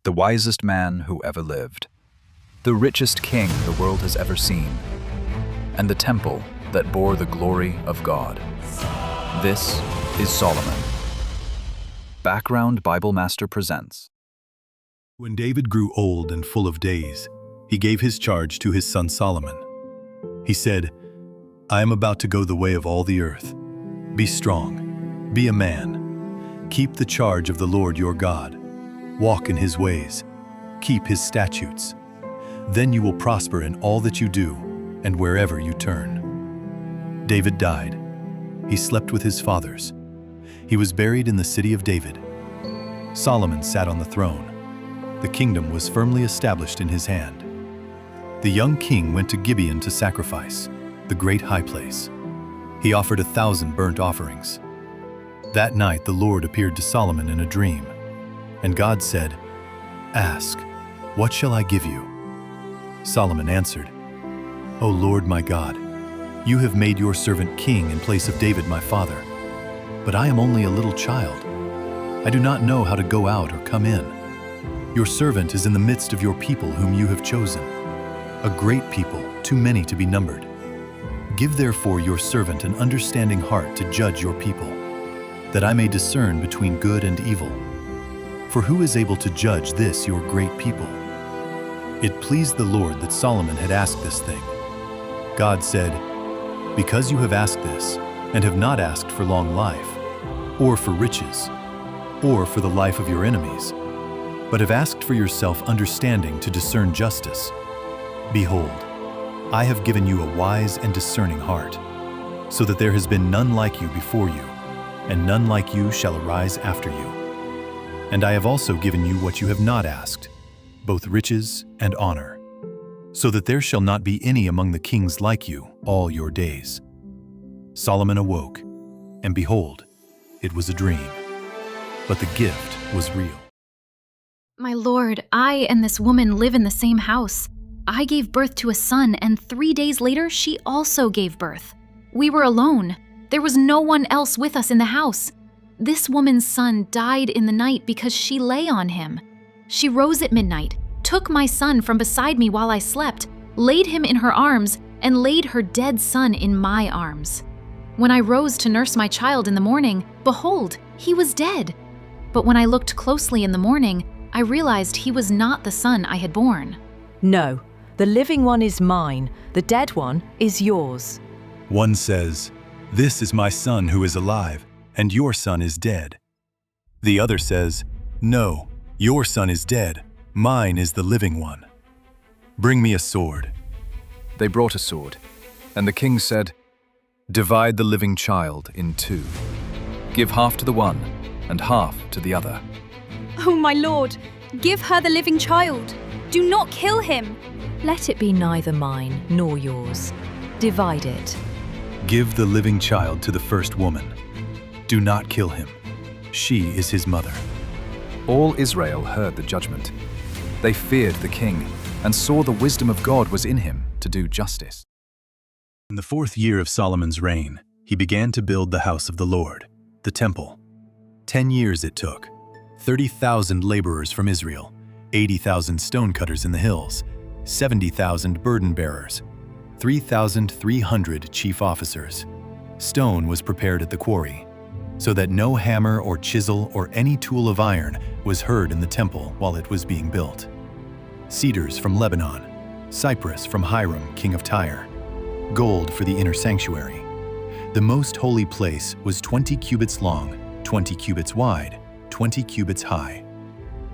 the wisest man who ever lived, the richest king the world has ever seen, and the temple that bore the glory of God. This is Solomon. Background Bible Master presents. When David grew old and full of days, he gave his charge to his son Solomon. He said, "I am about to go the way of all the earth. Be strong, be a man. Keep the charge of the Lord your God. Walk in his ways. Keep his statutes. Then you will prosper in all that you do and wherever you turn." David died. He slept with his fathers. He was buried in the city of David. Solomon sat on the throne. The kingdom was firmly established in his hand. The young king went to Gibeon to sacrifice, the great high place. He offered 1,000 burnt offerings. That night the Lord appeared to Solomon in a dream, and God said, "Ask, what shall I give you?" Solomon answered, "O Lord my God, you have made your servant king in place of David my father, but I am only a little child. I do not know how to go out or come in. Your servant is in the midst of your people whom you have chosen, a great people, too many to be numbered. Give therefore your servant an understanding heart to judge your people, that I may discern between good and evil. For who is able to judge this your great people?" It pleased the Lord that Solomon had asked this thing. God said, "Because you have asked this, and have not asked for long life, or for riches, or for the life of your enemies, but have asked for yourself understanding to discern justice, behold, I have given you a wise and discerning heart, so that there has been none like you before you, and none like you shall arise after you. And I have also given you what you have not asked, both riches and honor, so that there shall not be any among the kings like you all your days." Solomon awoke, and behold, it was a dream, but the gift was real. "My lord, I and this woman live in the same house. I gave birth to a son, and 3 days later she also gave birth. We were alone. There was no one else with us in the house. This woman's son died in the night because she lay on him. She rose at midnight, took my son from beside me while I slept, laid him in her arms, and laid her dead son in my arms. When I rose to nurse my child in the morning, behold, he was dead. But when I looked closely in the morning, I realized he was not the son I had born." No, the living one is mine, the dead one is yours. One says, "This is my son who is alive, and your son is dead." The other says, "No, your son is dead, mine is the living one. Bring me a sword." They brought a sword, and the king said, "Divide the living child in two. Give half to the one, and half to the other." "Oh, my lord, give her the living child. Do not kill him." Let it be neither mine nor yours. Divide it. "Give the living child to the first woman. Do not kill him. She is his mother." All Israel heard the judgment. They feared the king, and saw the wisdom of God was in him to do justice. In the 4th year of Solomon's reign, he began to build the house of the Lord, the temple. 10 years it took, 30,000 laborers from Israel, 80,000 stonecutters in the hills, 70,000 burden bearers, 3,300 chief officers. Stone was prepared at the quarry, so that no hammer or chisel or any tool of iron was heard in the temple while it was being built. Cedars from Lebanon, cypress from Hiram, king of Tyre, gold for the inner sanctuary. The most holy place was 20 cubits long, 20 cubits wide, 20 cubits high.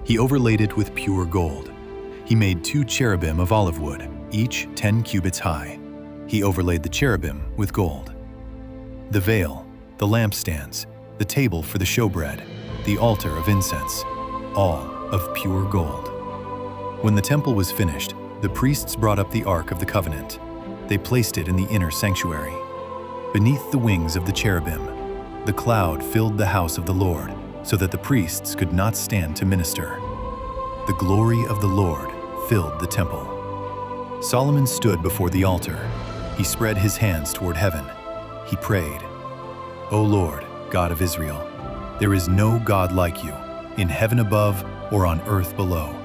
He overlaid it with pure gold. He made 2 cherubim of olive wood, each 10 cubits high. He overlaid the cherubim with gold. The veil, the lampstands, the table for the showbread, the altar of incense, all of pure gold. When the temple was finished, the priests brought up the Ark of the Covenant. They placed it in the inner sanctuary. Beneath the wings of the cherubim, the cloud filled the house of the Lord, so that the priests could not stand to minister. The glory of the Lord filled the temple. Solomon stood before the altar. He spread his hands toward heaven. He prayed, "O Lord, God of Israel, there is no God like you, in heaven above or on earth below,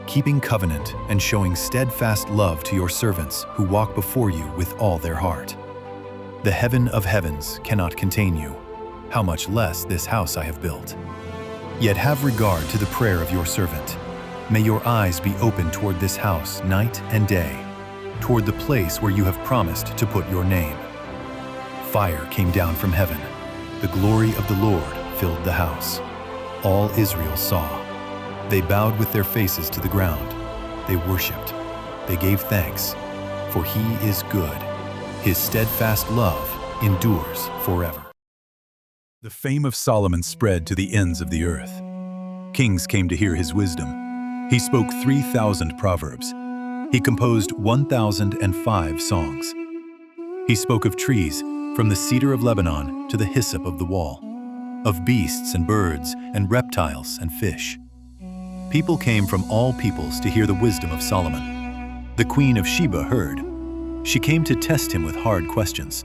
keeping covenant and showing steadfast love to your servants who walk before you with all their heart. The heaven of heavens cannot contain you, how much less this house I have built. Yet have regard to the prayer of your servant. May your eyes be open toward this house night and day, toward the place where you have promised to put your name. Fire came down from heaven. The glory of the Lord filled the house. All Israel saw. They bowed with their faces to the ground. They worshipped. They gave thanks, for he is good. His steadfast love endures forever. The fame of Solomon spread to the ends of the earth. Kings came to hear his wisdom. He spoke 3,000 proverbs. He composed 1,005 songs. He spoke of trees, from the cedar of Lebanon to the hyssop of the wall, of beasts and birds and reptiles and fish. People came from all peoples to hear the wisdom of Solomon. The Queen of Sheba heard. She came to test him with hard questions.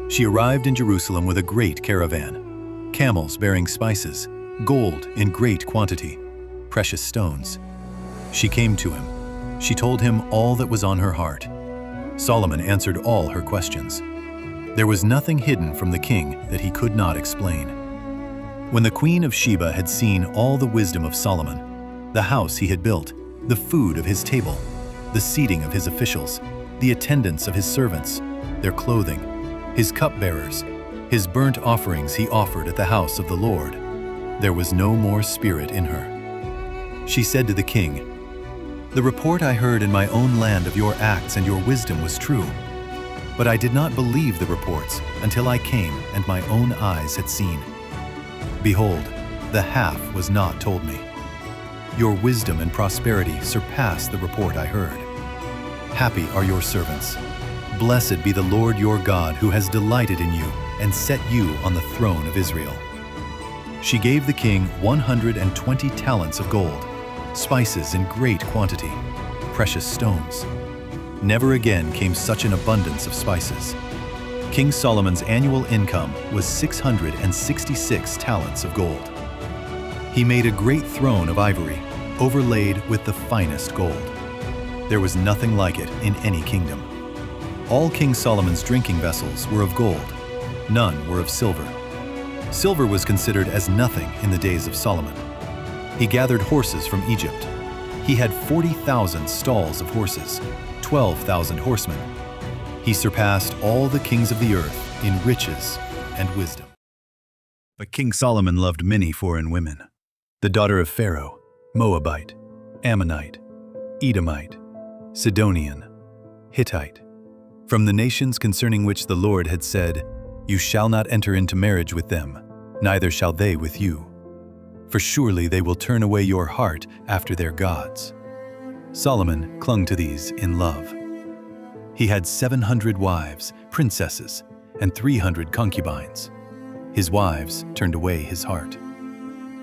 She arrived in Jerusalem with a great caravan, camels bearing spices, gold in great quantity, precious stones. She came to him. She told him all that was on her heart. Solomon answered all her questions. There was nothing hidden from the king that he could not explain. When the Queen of Sheba had seen all the wisdom of Solomon, the house he had built, the food of his table, the seating of his officials, the attendance of his servants, their clothing, his cupbearers, his burnt offerings he offered at the house of the Lord, there was no more spirit in her. She said to the king, "The report I heard in my own land of your acts and your wisdom was true. But I did not believe the reports until I came and my own eyes had seen. Behold, the half was not told me. Your wisdom and prosperity surpass the report I heard. Happy are your servants. Blessed be the Lord your God who has delighted in you and set you on the throne of Israel." She gave the king 120 talents of gold, spices in great quantity, precious stones. Never again came such an abundance of spices. King Solomon's annual income was 666 talents of gold. He made a great throne of ivory, overlaid with the finest gold. There was nothing like it in any kingdom. All King Solomon's drinking vessels were of gold. None were of silver. Silver was considered as nothing in the days of Solomon. He gathered horses from Egypt. He had 40,000 stalls of horses, 12,000 horsemen. He surpassed all the kings of the earth in riches and wisdom. But King Solomon loved many foreign women, the daughter of Pharaoh, Moabite, Ammonite, Edomite, Sidonian, Hittite, from the nations concerning which the Lord had said, "You shall not enter into marriage with them, neither shall they with you. For surely they will turn away your heart after their gods." Solomon clung to these in love. He had 700 wives, princesses, and 300 concubines. His wives turned away his heart.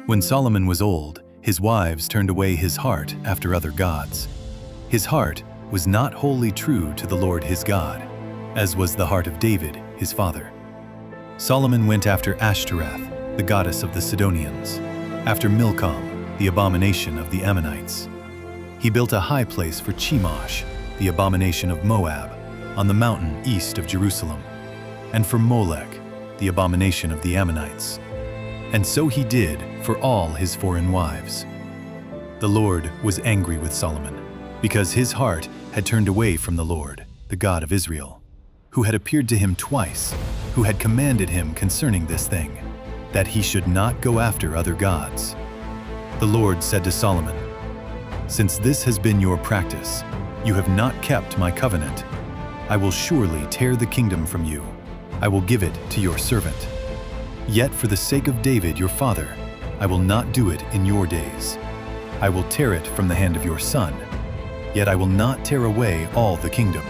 When Solomon was old, his wives turned away his heart after other gods. His heart was not wholly true to the Lord his God, as was the heart of David, his father. Solomon went after Ashtoreth, the goddess of the Sidonians, after Milcom, the abomination of the Ammonites. He built a high place for Chemosh, the abomination of Moab, on the mountain east of Jerusalem, and for Molech, the abomination of the Ammonites. And so he did for all his foreign wives. The Lord was angry with Solomon, because his heart had turned away from the Lord, the God of Israel, who had appeared to him twice, who had commanded him concerning this thing, that he should not go after other gods. The Lord said to Solomon, "Since this has been your practice, you have not kept my covenant. I will surely tear the kingdom from you. I will give it to your servant. Yet for the sake of David your father, I will not do it in your days. I will tear it from the hand of your son. Yet I will not tear away all the kingdom.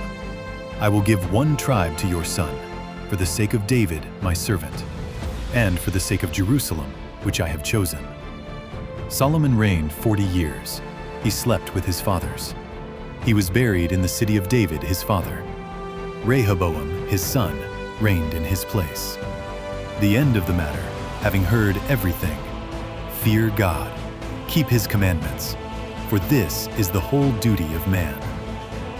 I will give one tribe to your son, for the sake of David my servant, and for the sake of Jerusalem, which I have chosen." Solomon reigned 40 years. He slept with his fathers. He was buried in the city of David his father. Rehoboam, his son, reigned in his place. The end of the matter, having heard everything, fear God, Keep his commandments, for this is the whole duty of man.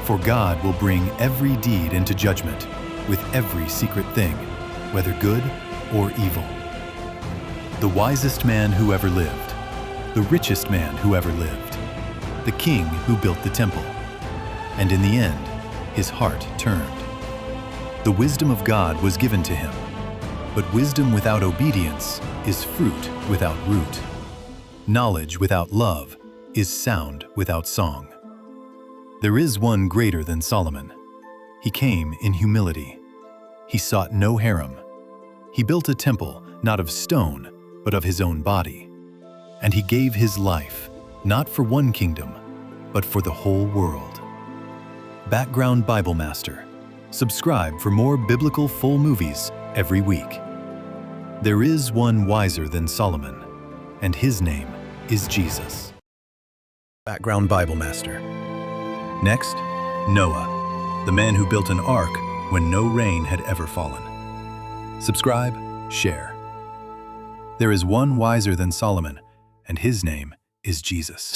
For God will bring every deed into judgment, with every secret thing, whether good or evil. The wisest man who ever lived, the richest man who ever lived, the king who built the temple. And in the end, his heart turned. The wisdom of God was given to him, but wisdom without obedience is fruit without root. Knowledge without love is sound without song. There is one greater than Solomon. He came in humility. He sought no harem. He built a temple not of stone, but of his own body. And he gave his life, not for one kingdom, but for the whole world. Background Bible Master. Subscribe for more biblical full movies every week. There is one wiser than Solomon, and his name is Jesus. Background Bible Master. Next, Noah, the man who built an ark when no rain had ever fallen. Subscribe, share. There is one wiser than Solomon, and his name is Jesus.